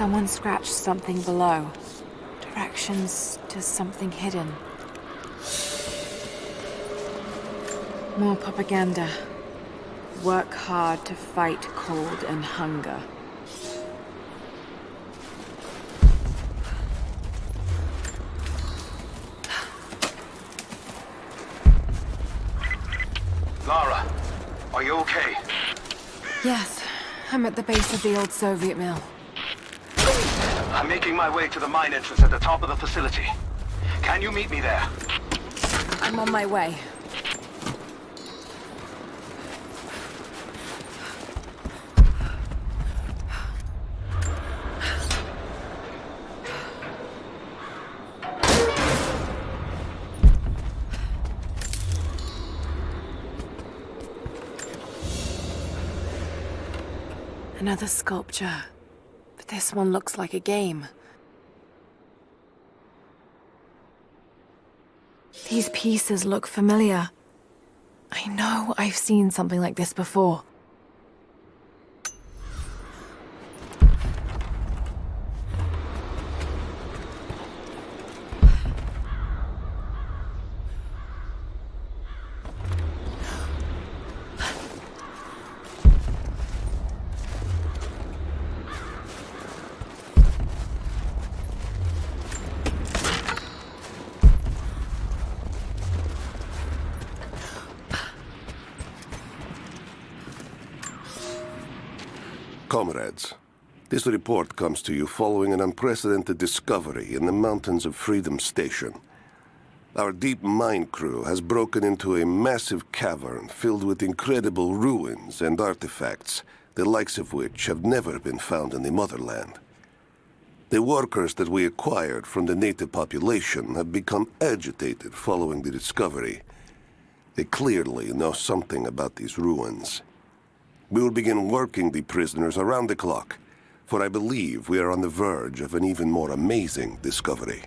Someone scratched something below. Directions to something hidden. More propaganda. Work hard to fight cold and hunger. Lara, are you okay? Yes, I'm at the base of the old Soviet mill. I'm making my way to the mine entrance at the top of the facility. Can you meet me there? I'm on my way. Another sculpture, but this one looks like a game. These pieces look familiar. I know I've seen something like this before. Comrades, this report comes to you following an unprecedented discovery in the mountains of Freedom Station. Our deep mine crew has broken into a massive cavern filled with incredible ruins and artifacts, the likes of which have never been found in the motherland. The workers that we acquired from the native population have become agitated following the discovery. They clearly know something about these ruins. We will begin working the prisoners around the clock, for I believe we are on the verge of an even more amazing discovery.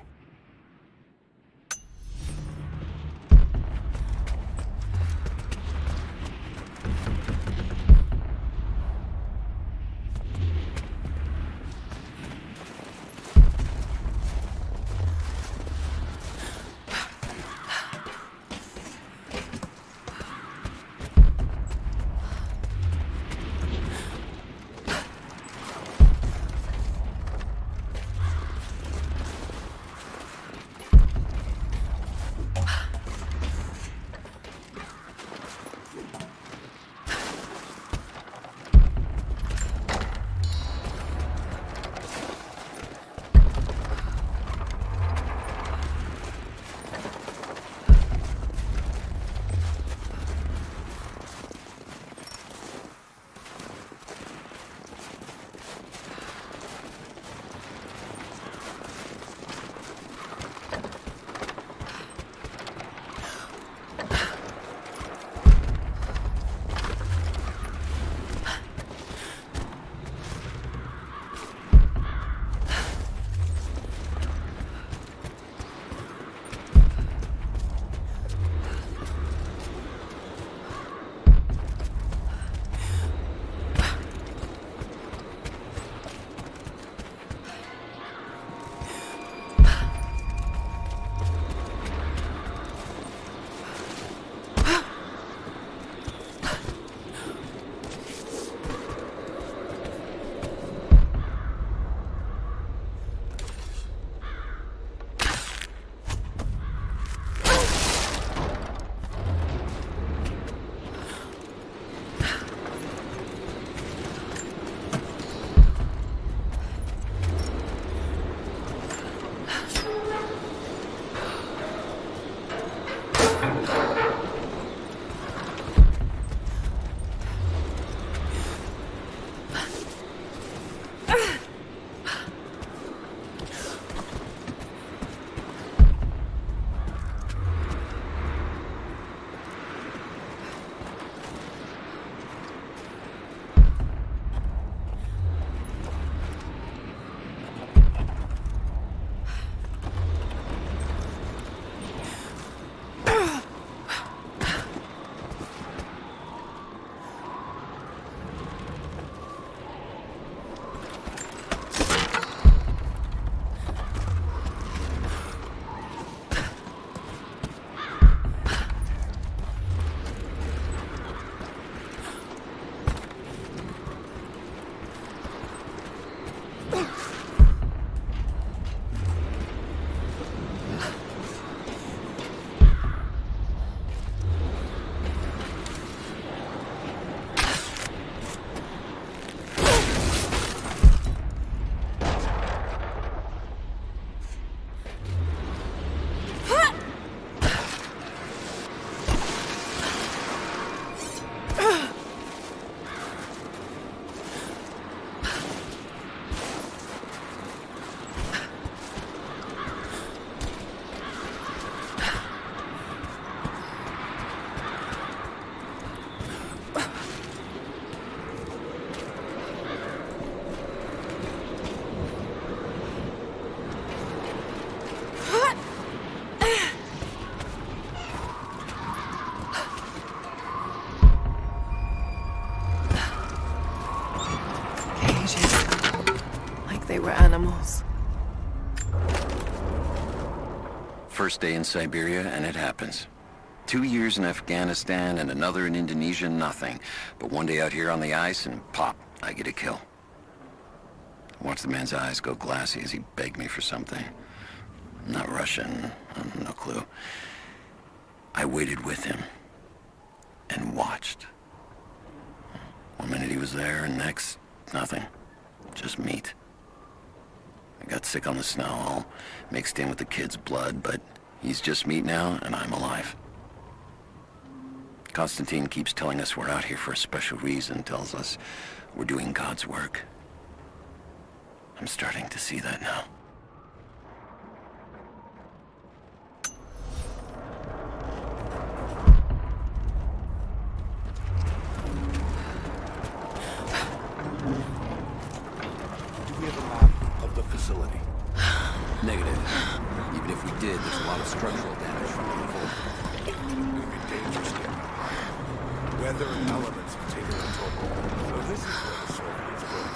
animals. First day in Siberia, and it happens. 2 years in Afghanistan and another in Indonesia, nothing. But one day out here on the ice, and pop, I get a kill. I watched the man's eyes go glassy as he begged me for something. Not Russian, no clue. I waited with him and watched. One minute he was there, and next, nothing. Just meat. I got sick on the snow, all mixed in with the kid's blood, but he's just meat now, and I'm alive. Constantine keeps telling us we're out here for a special reason, tells us we're doing God's work. I'm starting to see that now. Do we have a map of the facility? Negative. Even if we did, there's a lot of structural damage from the revolt. It would be dangerous getting up high. Weather and elements have taken a toll. So this is where the Soviets broke.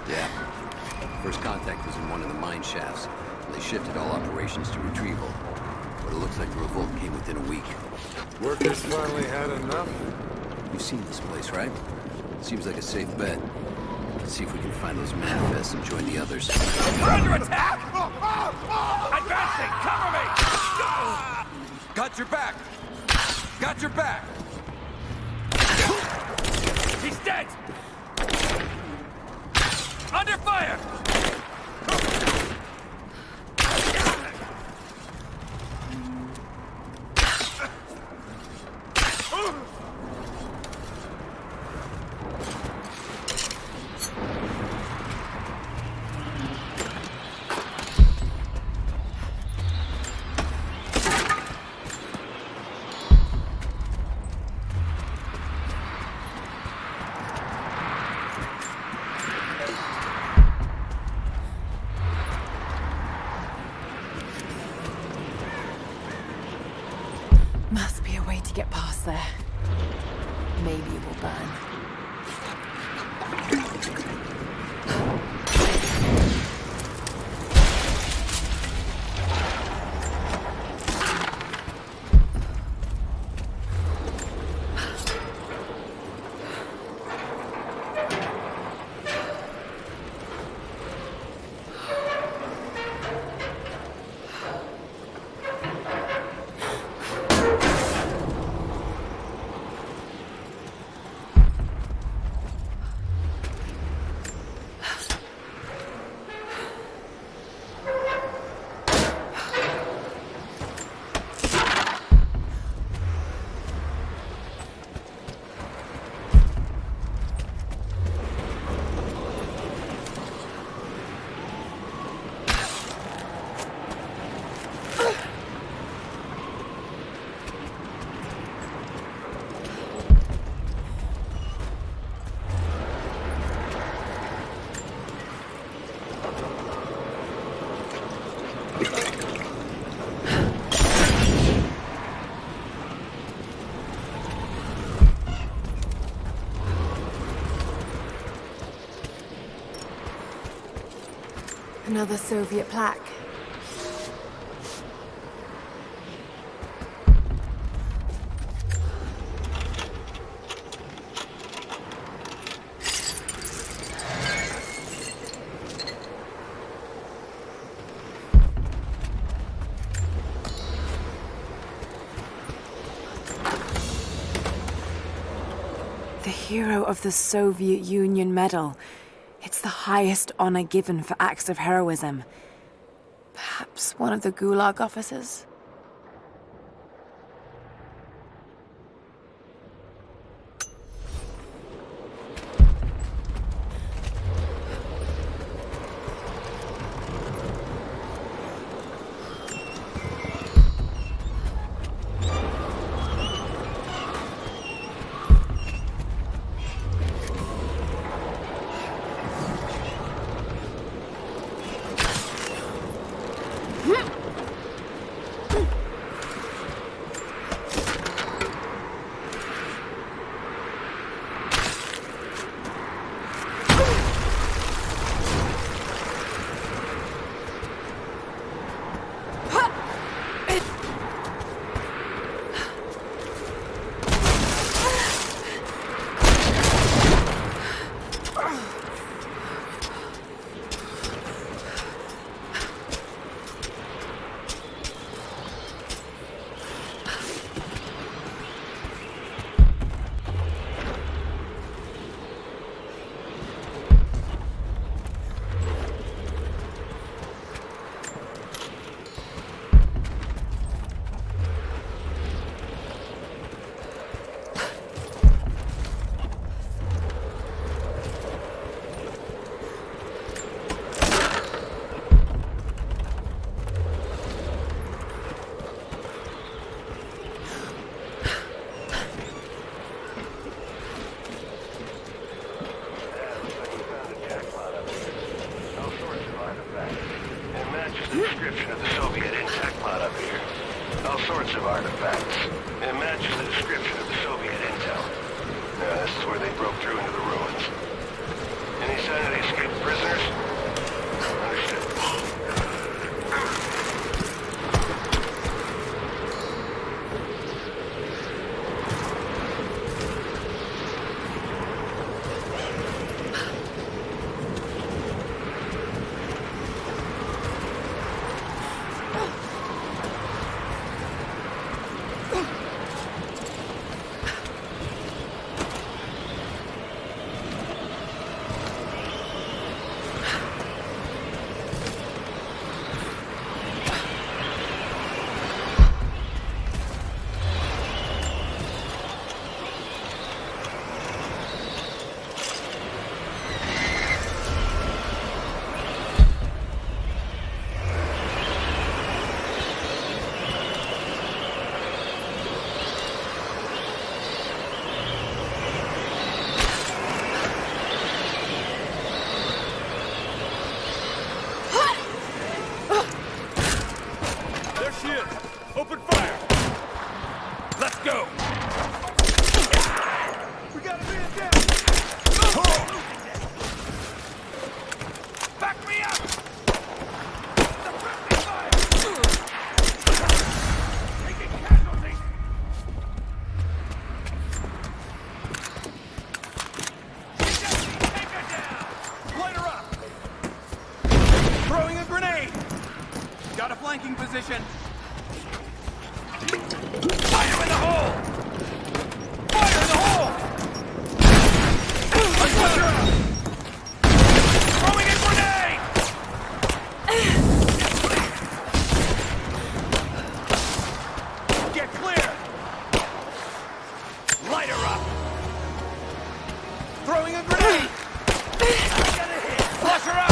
Yeah. First contact was in one of the mine shafts. They shifted all operations to retrieval. But it looks like the revolt came within a week. Workers finally had enough. You've seen this place, right? Seems like a safe bet. Let's see if we can find those manifests and join the others. We're under attack! Advancing! Cover me! Got your back! Got your back! He's dead! Under fire! Must be a way to get past there. Maybe it will burn. Another Soviet plaque. The Hero of the Soviet Union Medal. It's the highest honor given for acts of heroism. Perhaps one of the Gulag officers? description of the Soviet intact plot up here. All sorts of artifacts. It matches the description of the Soviet intel. This is where they broke through into the ruins. Any sign of the escaped prisoners? Understood. Open fire! Let's go! We got a man down! Back me up! Suppressing fire! Taking casualties! Take her down! Light her up! Throwing a grenade! Got a flanking position! Fire in the hole! Fire in the hole! Let's push her out! Throwing a grenade! Get clear! Light her up! Throwing a grenade! Flush her out!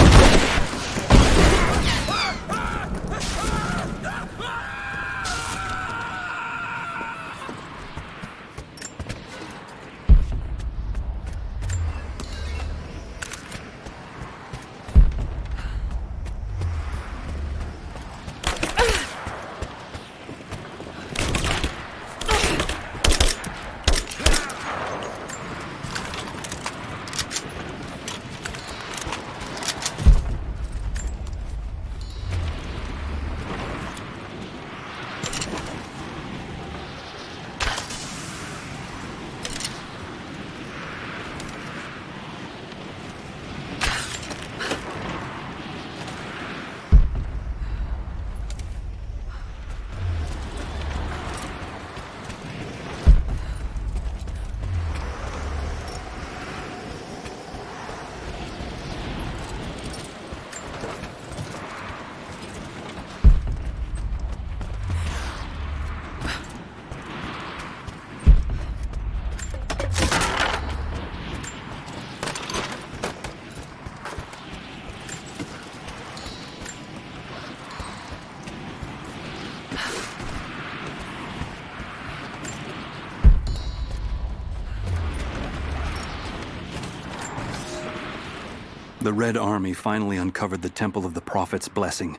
The Red Army finally uncovered the Temple of the Prophet's Blessing.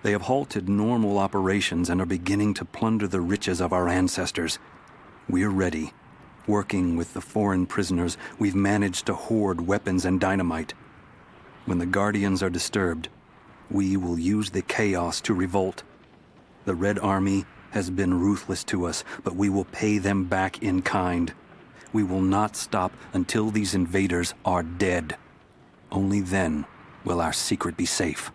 They have halted normal operations and are beginning to plunder the riches of our ancestors. We're ready. Working with the foreign prisoners, we've managed to hoard weapons and dynamite. When the Guardians are disturbed, we will use the chaos to revolt. The Red Army has been ruthless to us, but we will pay them back in kind. We will not stop until these invaders are dead. Only then will our secret be safe.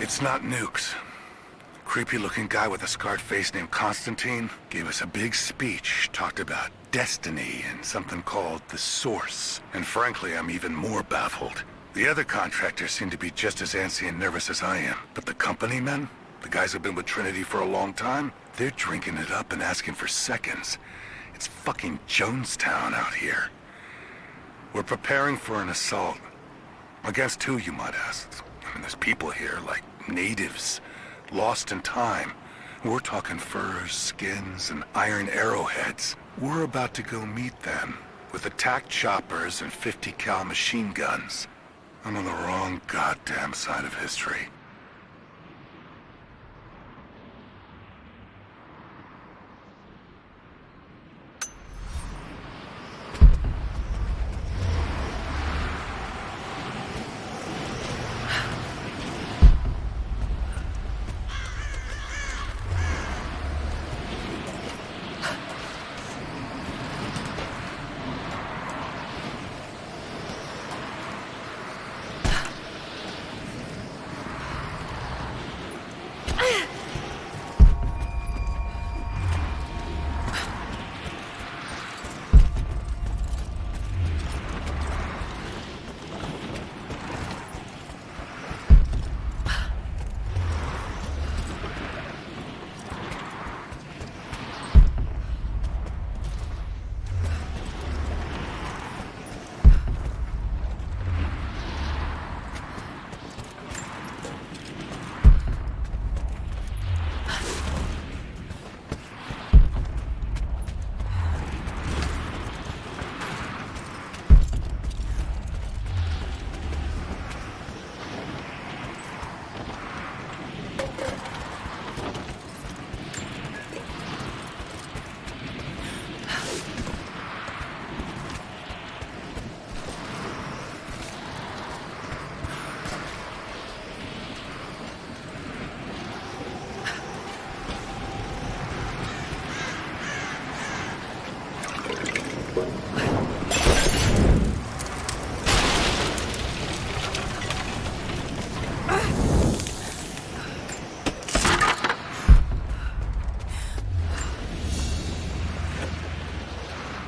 It's not nukes. Creepy-looking guy with a scarred face named Constantine gave us a big speech, talked about destiny and something called the Source. And frankly, I'm even more baffled. The other contractors seem to be just as antsy and nervous as I am. But the company men, the guys who've been with Trinity for a long time, they're drinking it up and asking for seconds. It's fucking Jonestown out here. We're preparing for an assault. Against who, you might ask? I mean, there's people here, like natives, lost in time. We're talking furs, skins, and iron arrowheads. We're about to go meet them with attack choppers and 50 cal machine guns. I'm on the wrong goddamn side of history.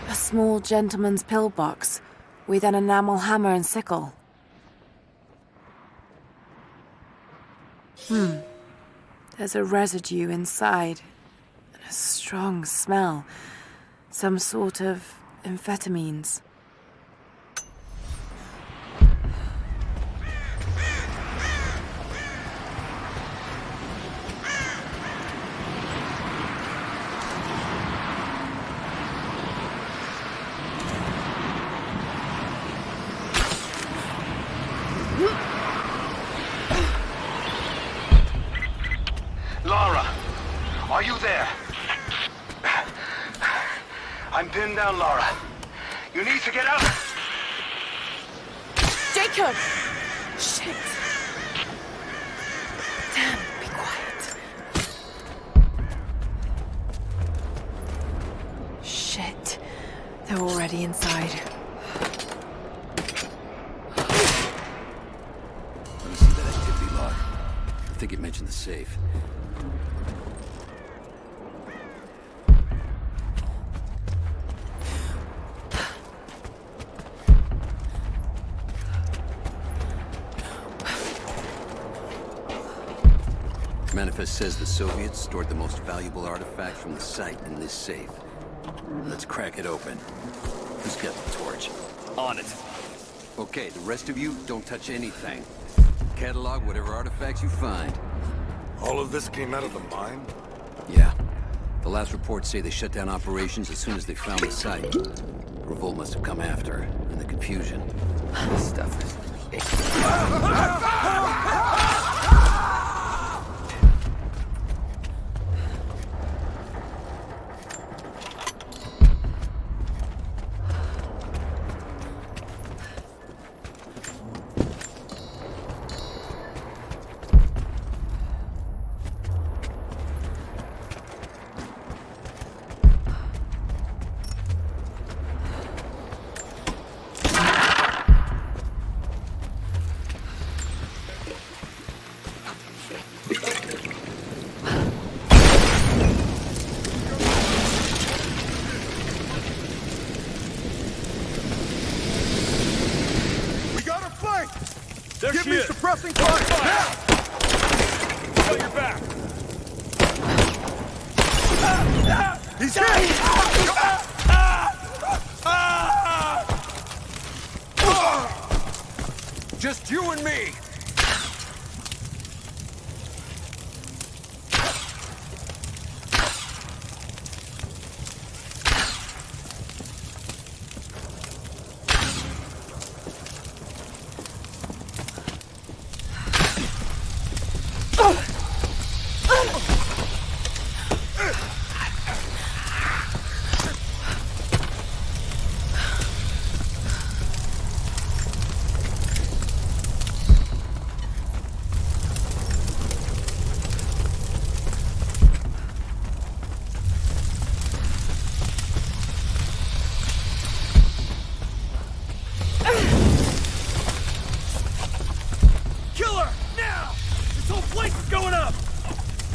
A small gentleman's pillbox with an enamel hammer and sickle. There's a residue inside, and a strong smell. Some sort of amphetamines. Lara, are you there? I'm pinned down, Lara. You need to get out. Jacob! Shit. Damn, be quiet. Shit. They're already inside. Let me see that activity log. I think it mentioned the safe. Manifest says the Soviets stored the most valuable artifacts from the site in this safe. Let's crack it open. Who's got the torch? On it. Okay, the rest of you, don't touch anything. Catalog whatever artifacts you find. All of this came out of the mine? Yeah. The last reports say they shut down operations as soon as they found the site. Revolt must have come after, in the confusion. This stuff is... There Give she me is. suppressing fire! Now! Got your back. He's hit! Just you and me.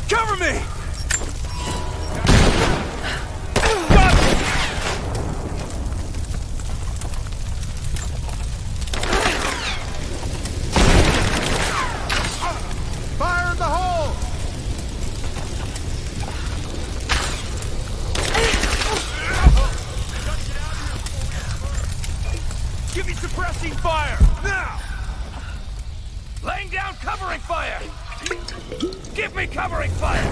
Cover me! Fire in the hole! Give me suppressing fire! Now! Laying down covering fire! Give me covering fire!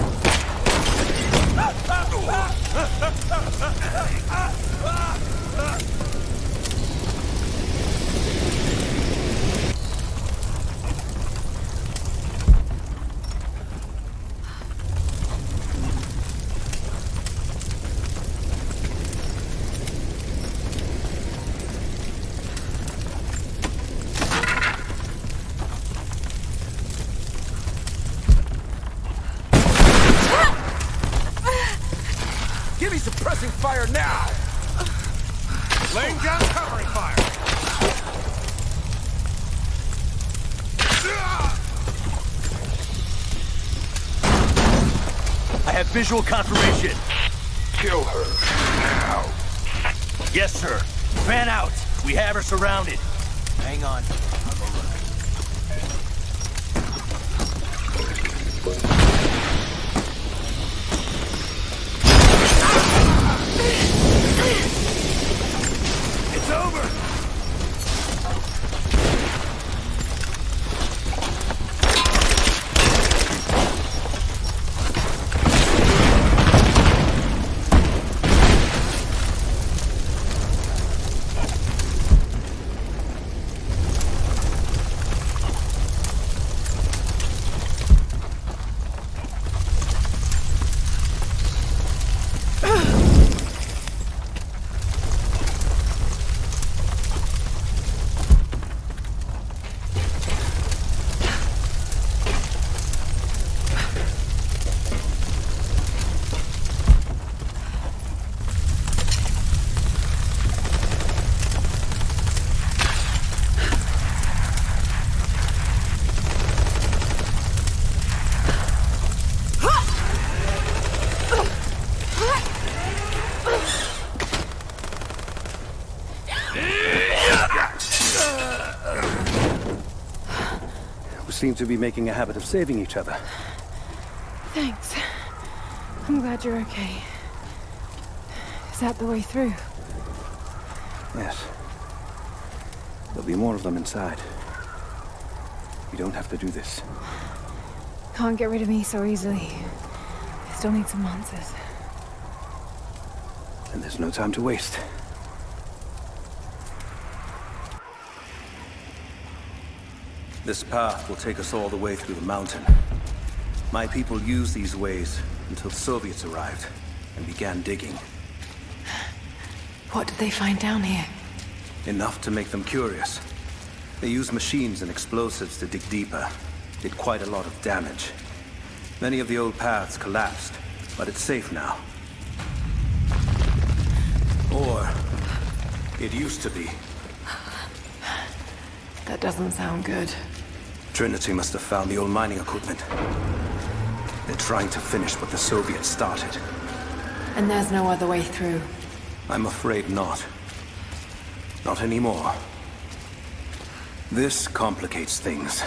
Give me suppressing fire now! Laying down covering fire! I have visual confirmation. Kill her now. Yes, sir. Fan out. We have her surrounded. Hang on. It's over! We seem to be making a habit of saving each other. Thanks. I'm glad you're okay. Is that the way through? Yes. There'll be more of them inside. You don't have to do this. Can't get rid of me so easily. I still need some answers. And there's no time to waste. This path will take us all the way through the mountain. My people used these ways until the Soviets arrived and began digging. What did they find down here? Enough to make them curious. They used machines and explosives to dig deeper. Did quite a lot of damage. Many of the old paths collapsed, but it's safe now. Or it used to be. That doesn't sound good. Trinity must have found the old mining equipment. They're trying to finish what the Soviets started. And there's no other way through. I'm afraid not. Not anymore. This complicates things.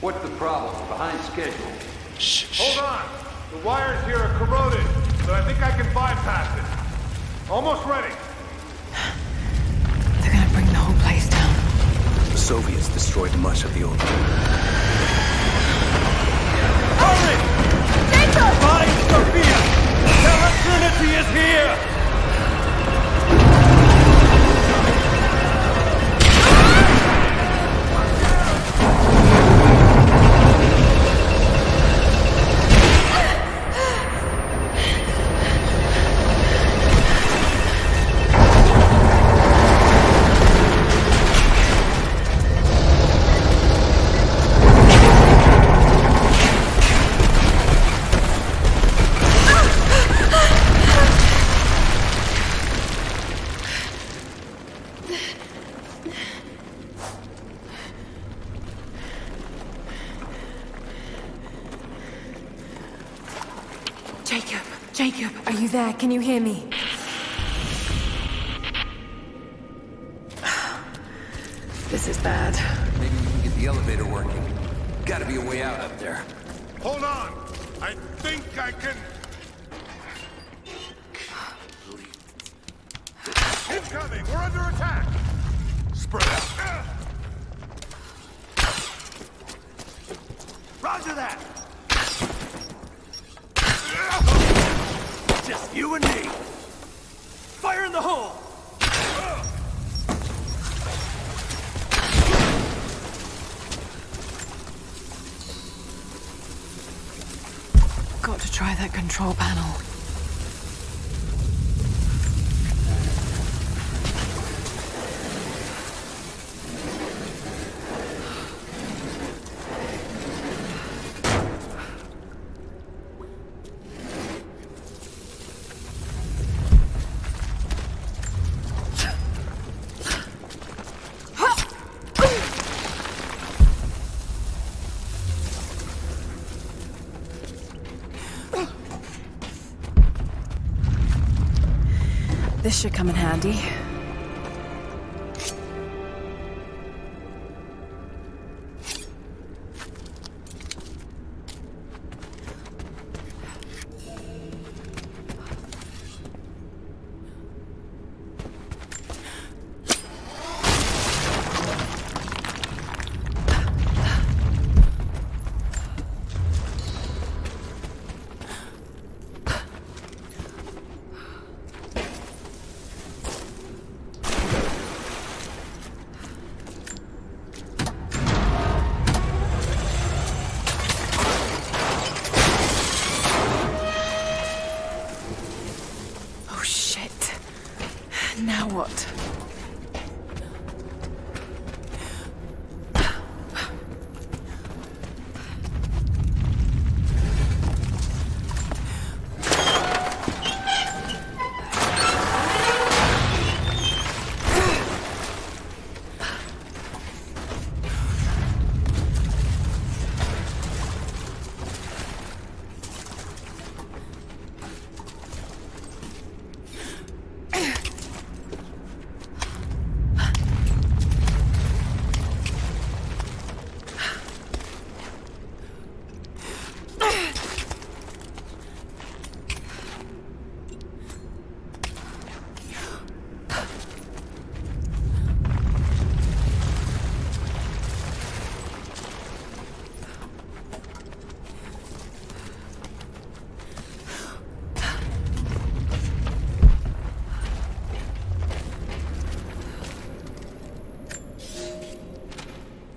What's the problem? Behind schedule. Hold on! The wires here are corroded, but I think I can bypass it. Almost ready. They're gonna bring the whole place down. The Soviets destroyed much of the old... Hurry! Find Sophia! Tell her Trinity is here! Jacob, are you there? Can you hear me? This is bad. Maybe we can get the elevator working. Gotta be a way out up there. Hold on! I think I can... Incoming! We're under attack! Spread out! Roger that! Just you and me! Fire in the hole! Got to try that control panel. This should come in handy. Now what?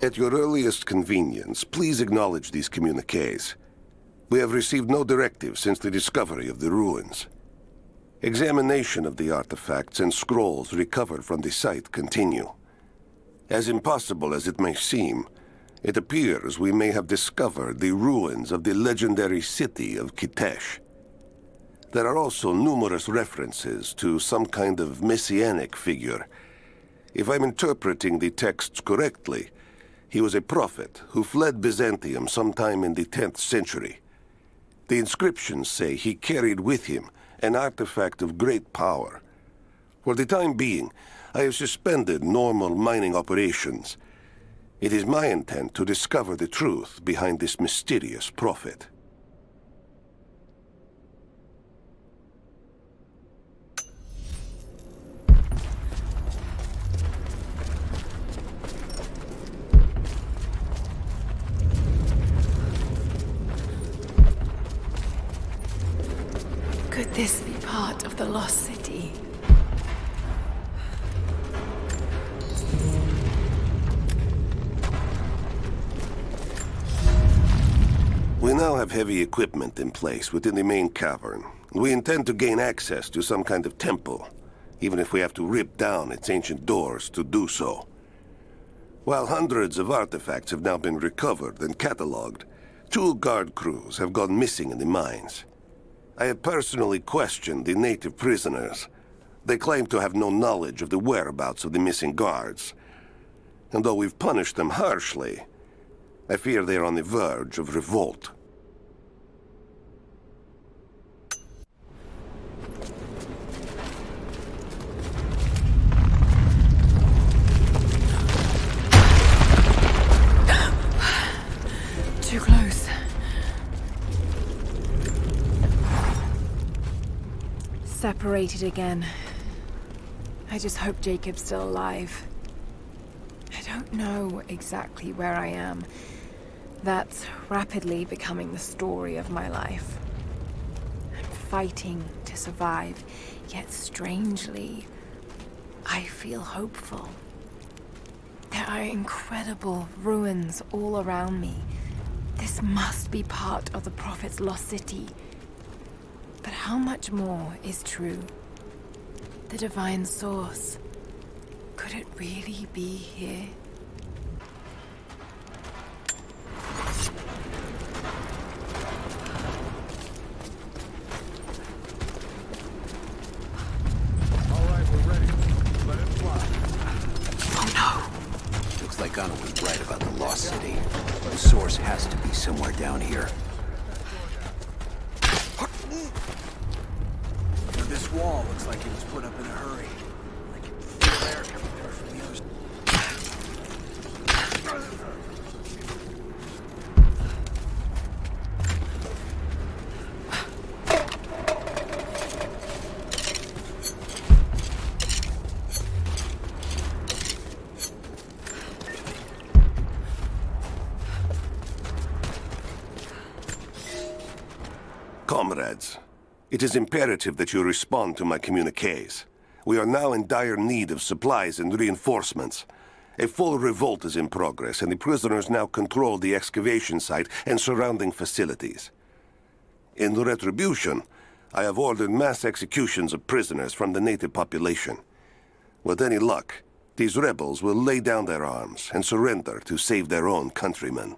At your earliest convenience, please acknowledge these communiques. We have received no directive since the discovery of the ruins. Examination of the artifacts and scrolls recovered from the site continue. As impossible as it may seem, it appears we may have discovered the ruins of the legendary city of Kitesh. There are also numerous references to some kind of messianic figure. If I'm interpreting the texts correctly, he was a prophet who fled Byzantium sometime in the 10th century. The inscriptions say he carried with him an artifact of great power. For the time being, I have suspended normal mining operations. It is my intent to discover the truth behind this mysterious prophet. Could this be part of the lost city? We now have heavy equipment in place within the main cavern. We intend to gain access to some kind of temple, even if we have to rip down its ancient doors to do so. While hundreds of artifacts have now been recovered and catalogued, 2 guard crews have gone missing in the mines. I have personally questioned the native prisoners. They claim to have no knowledge of the whereabouts of the missing guards. And though we've punished them harshly, I fear they are on the verge of revolt. Too close. Separated again. I just hope Jacob's still alive. I don't know exactly where I am. That's rapidly becoming the story of my life. I'm fighting to survive, yet strangely, I feel hopeful. There are incredible ruins all around me. This must be part of the Prophet's lost city. But how much more is true? The divine source. Could it really be here? Looks like Anna was right about the lost city. The source has to be somewhere down here. This wall looks like it was put up in a hurry. I can feel air coming through from the other side. Comrades, it is imperative that you respond to my communiques. We are now in dire need of supplies and reinforcements. A full revolt is in progress, and the prisoners now control the excavation site and surrounding facilities. In retribution, I have ordered mass executions of prisoners from the native population. With any luck, these rebels will lay down their arms and surrender to save their own countrymen.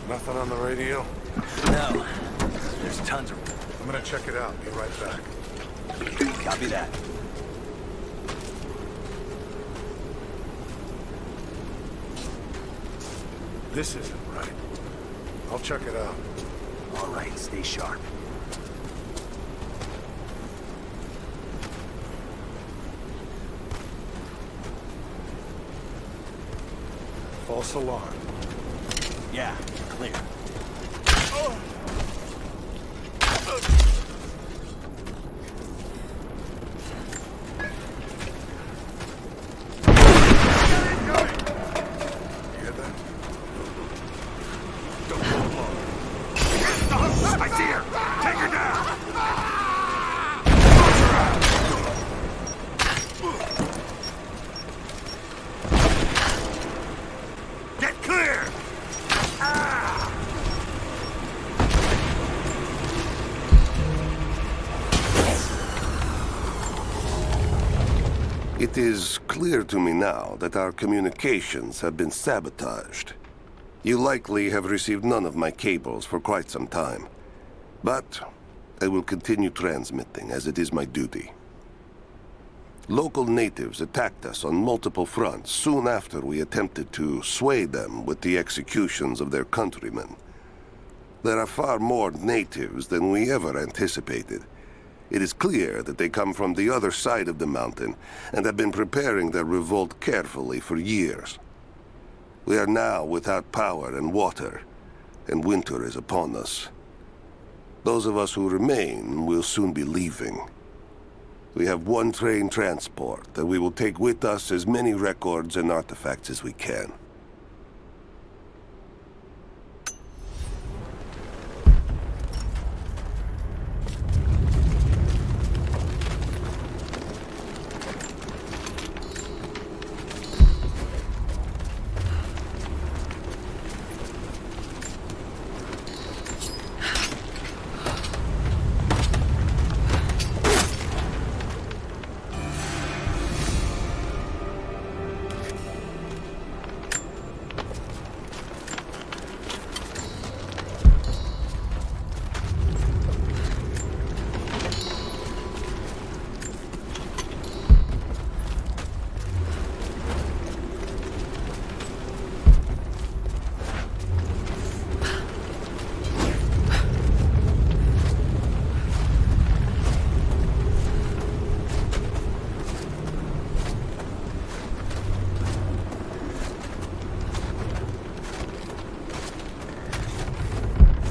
Nothing on the radio? No. There's tons of them. I'm gonna check it out. Be right back. Copy that. This isn't right. I'll check it out. All right, stay sharp. False alarm. Yeah, clear. I see her! Take her down! Get clear! It is clear to me now that our communications have been sabotaged. You likely have received none of my cables for quite some time. But I will continue transmitting, as it is my duty. Local natives attacked us on multiple fronts soon after we attempted to sway them with the executions of their countrymen. There are far more natives than we ever anticipated. It is clear that they come from the other side of the mountain and have been preparing their revolt carefully for years. We are now without power and water, and winter is upon us. Those of us who remain will soon be leaving. We have one train transport that we will take with us as many records and artifacts as we can.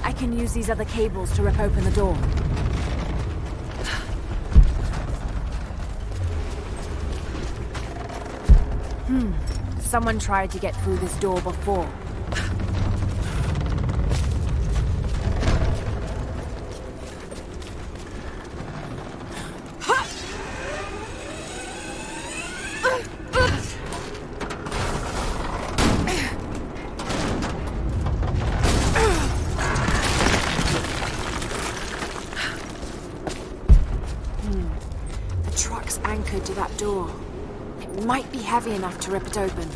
I can use these other cables to rip open the door. Someone tried to get through this door before. The truck's anchored to that door. It might be heavy enough to rip it open.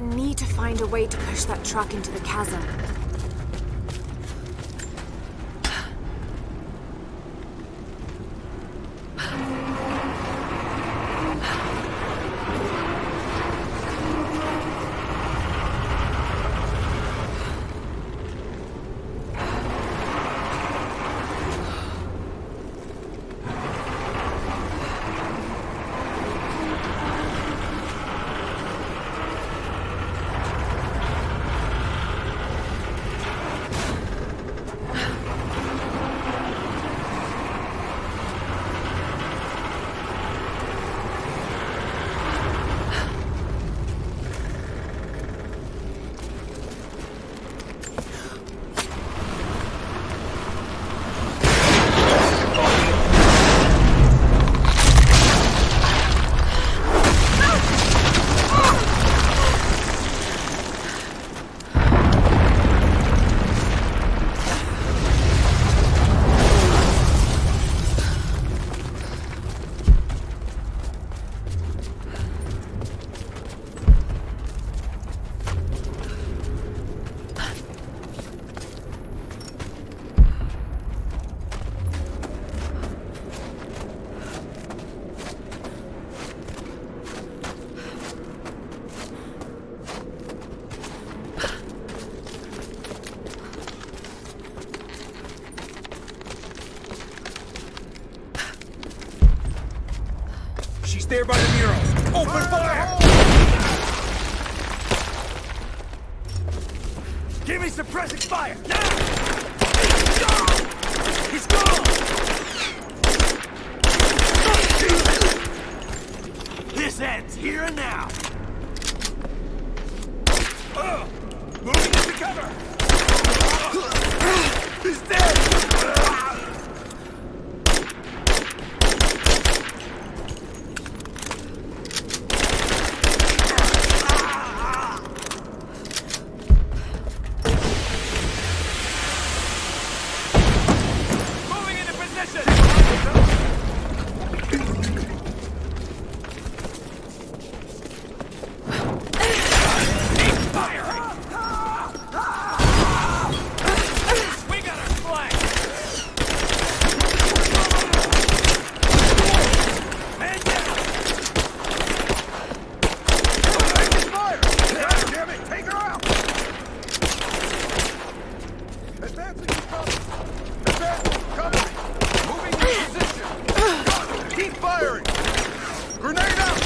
Need to find a way to push that truck into the chasm. there by the mural. Open fire! Give me suppressing fire! Now! He's gone! This ends here and now! Moving into cover! He's dead! Moving into position! We got our flank! Man down! Taking fire! God damn it! Take her out! Advancing to cover! Advancing to cover! Moving in position! Keep firing! Grenade out!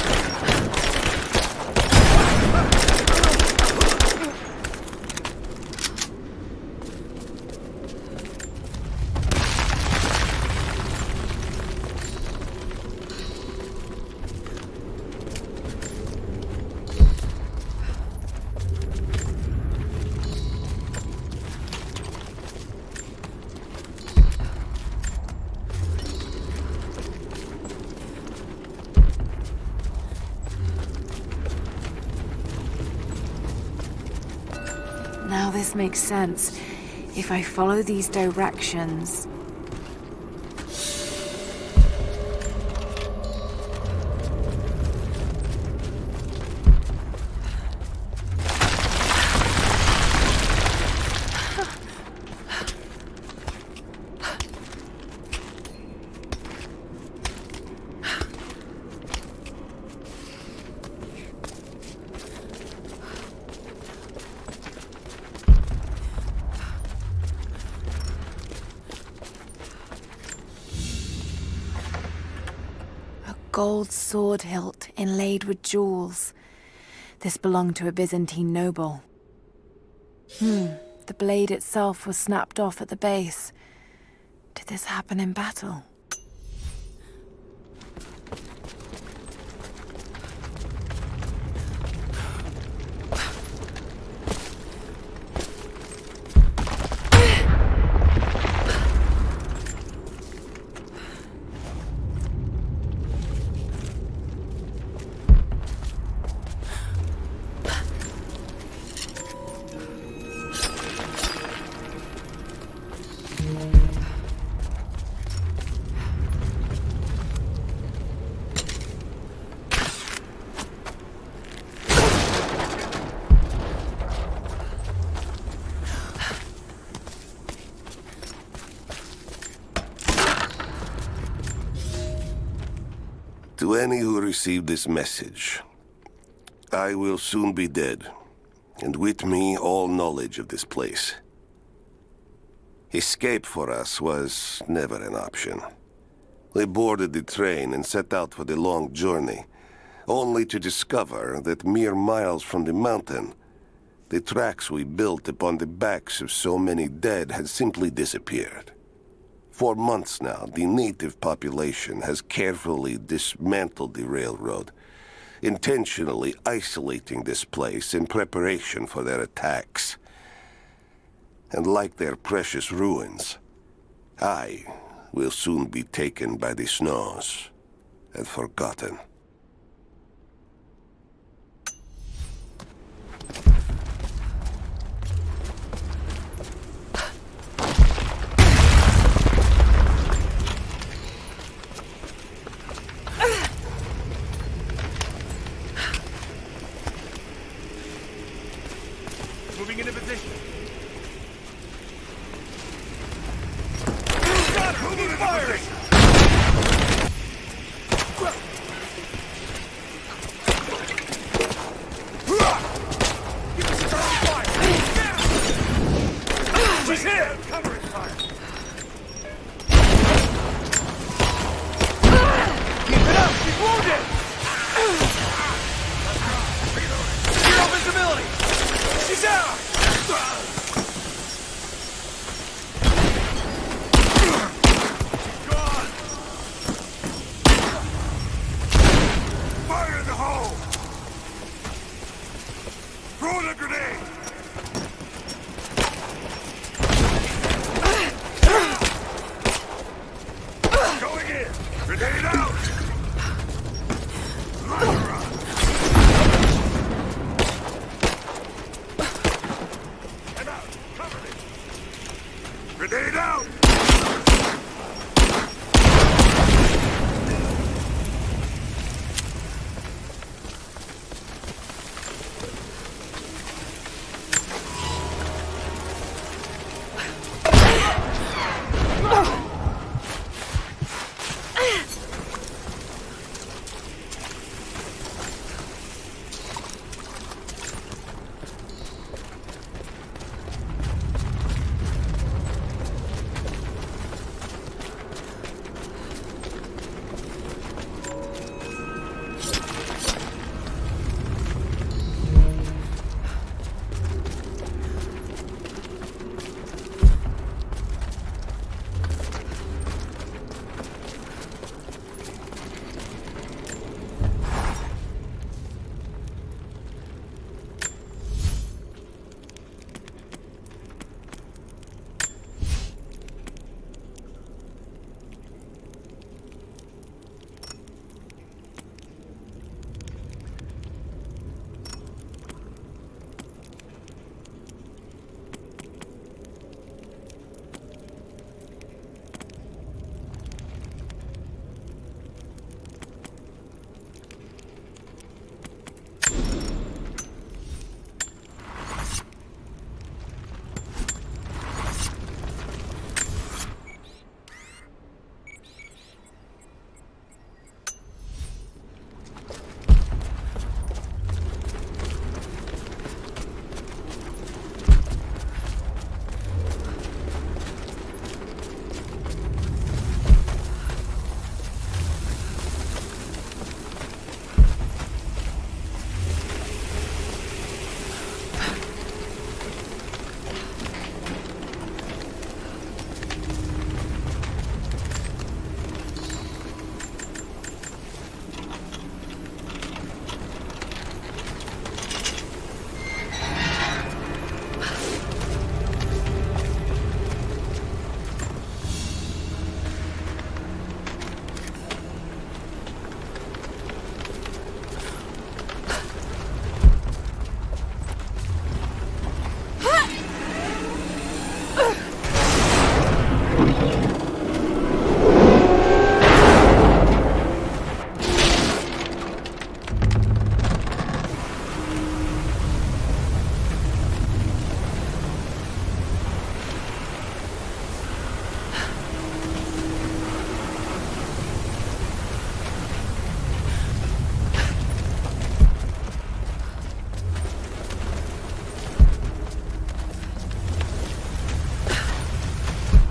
Now this makes sense. If I follow these directions... gold sword hilt inlaid with jewels. This belonged to a Byzantine noble. The blade itself was snapped off at the base. Did this happen in battle? To any who receive this message, I will soon be dead, and with me all knowledge of this place. Escape for us was never an option. We boarded the train and set out for the long journey, only to discover that mere miles from the mountain, the tracks we built upon the backs of so many dead had simply disappeared. For months now, the native population has carefully dismantled the railroad, intentionally isolating this place in preparation for their attacks. And like their precious ruins, I will soon be taken by the snows and forgotten. Moving into position. Moving into position. Give us a fire. She's here. Covering fire. Keep it up. She's wounded. down! Gone! Fire in the hole! Throw in a grenade! Going in! Grenade out! I'm out! Cover me! Grenade out!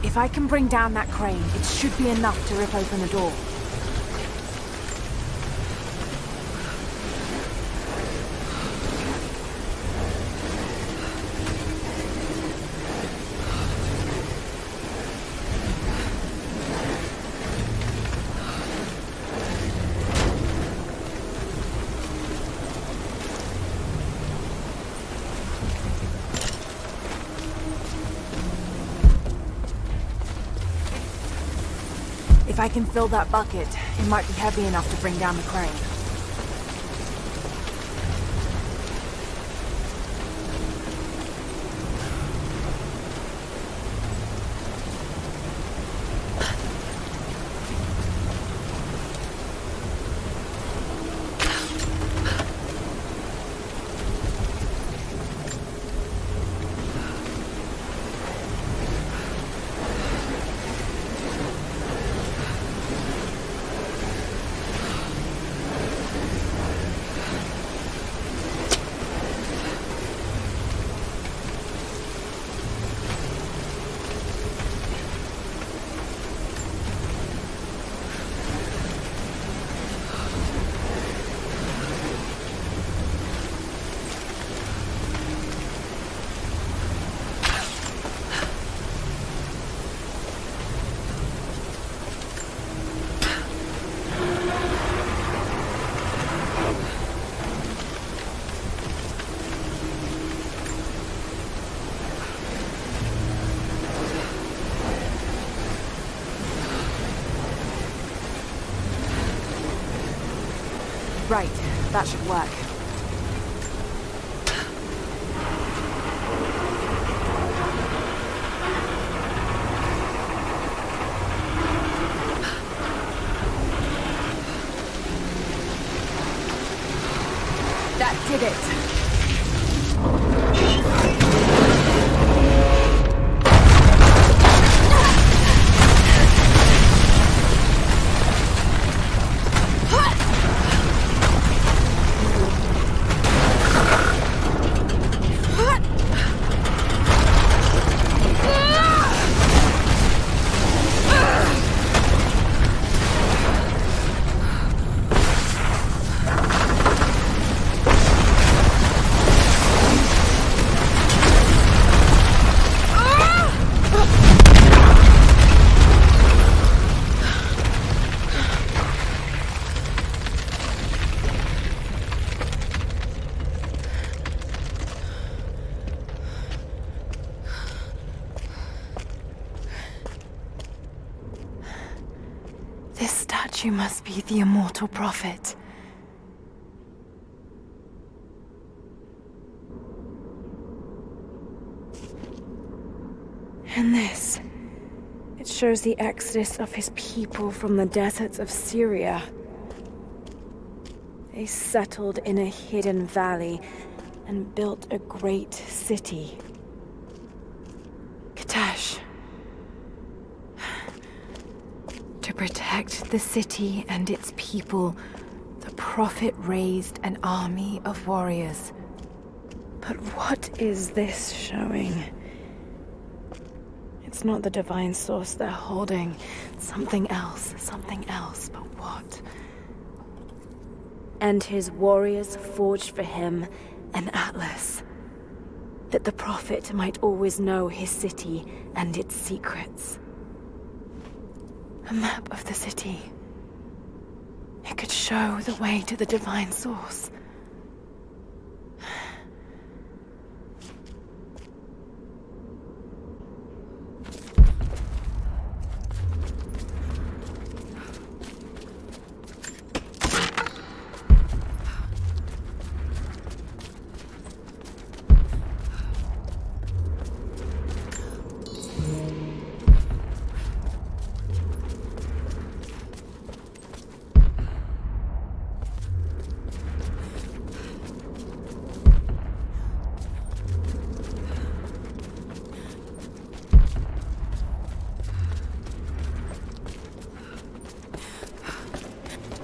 If I can bring down that crane, it should be enough to rip open the door. If I can fill that bucket, it might be heavy enough to bring down the crane. Right, that should work. That did it. This statue must be the immortal prophet. And this, it shows the exodus of his people from the deserts of Syria. They settled in a hidden valley and built a great city. Katash. To protect the city and its people, the prophet raised an army of warriors. But what is this showing? It's not the divine source they're holding. Something else, but what? And his warriors forged for him an atlas, that the prophet might always know his city and its secrets. A map of the city. It could show the way to the divine source.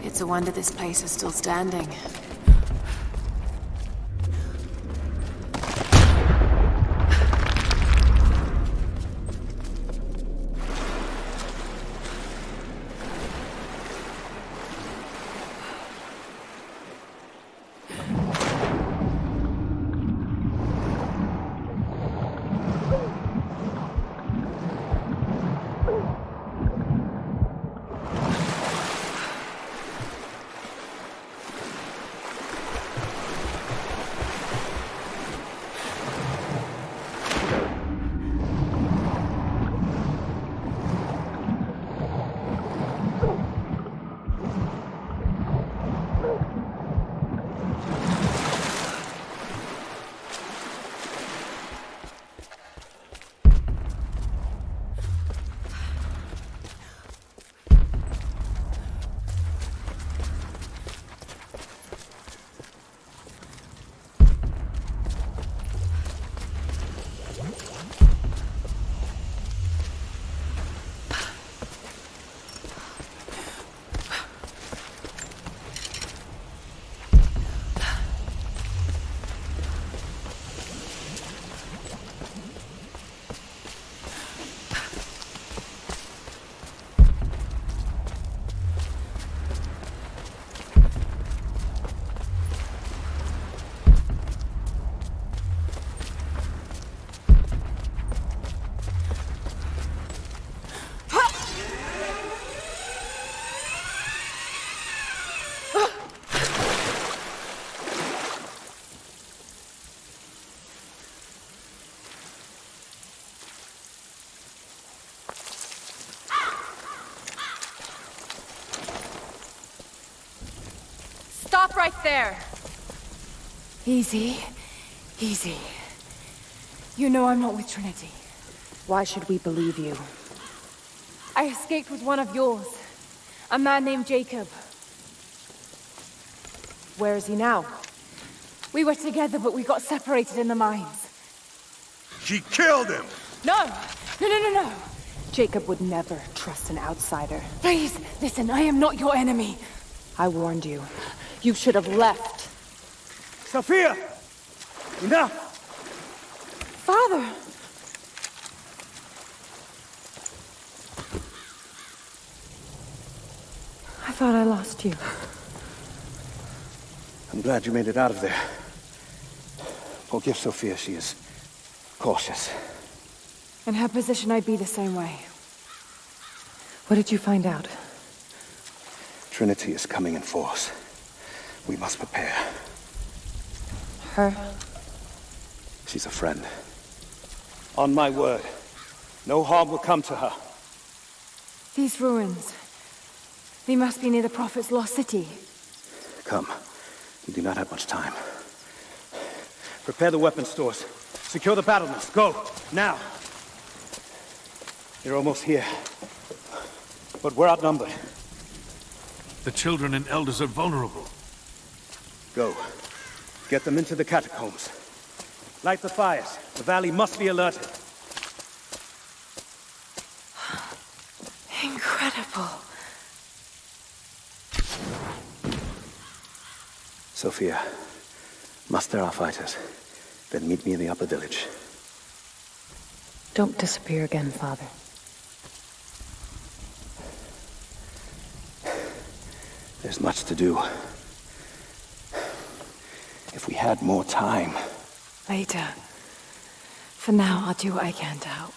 It's a wonder this place is still standing. Stop right there! Easy. Easy. You know I'm not with Trinity. Why should we believe you? I escaped with one of yours. A man named Jacob. Where is he now? We were together, but we got separated in the mines. She killed him! No! No! Jacob would never trust an outsider. Please, listen, I am not your enemy. I warned you. You should have left. Sophia! Enough! Father! I thought I lost you. I'm glad you made it out of there. Forgive Sophia, she is cautious. In her position, I'd be the same way. What did you find out? Trinity is coming in force. We must prepare. Her? She's a friend. On my word, no harm will come to her. These ruins. They must be near the Prophet's lost city. Come. We do not have much time. Prepare the weapon stores. Secure the battlements. Go! Now! They're almost here. But we're outnumbered. The children and elders are vulnerable. Go. Get them into the catacombs. Light the fires. The valley must be alerted. Incredible. Sophia, muster our fighters. Then meet me in the upper village. Don't disappear again, Father. There's much to do. If we had more time. Later. For now, I'll do what I can to help.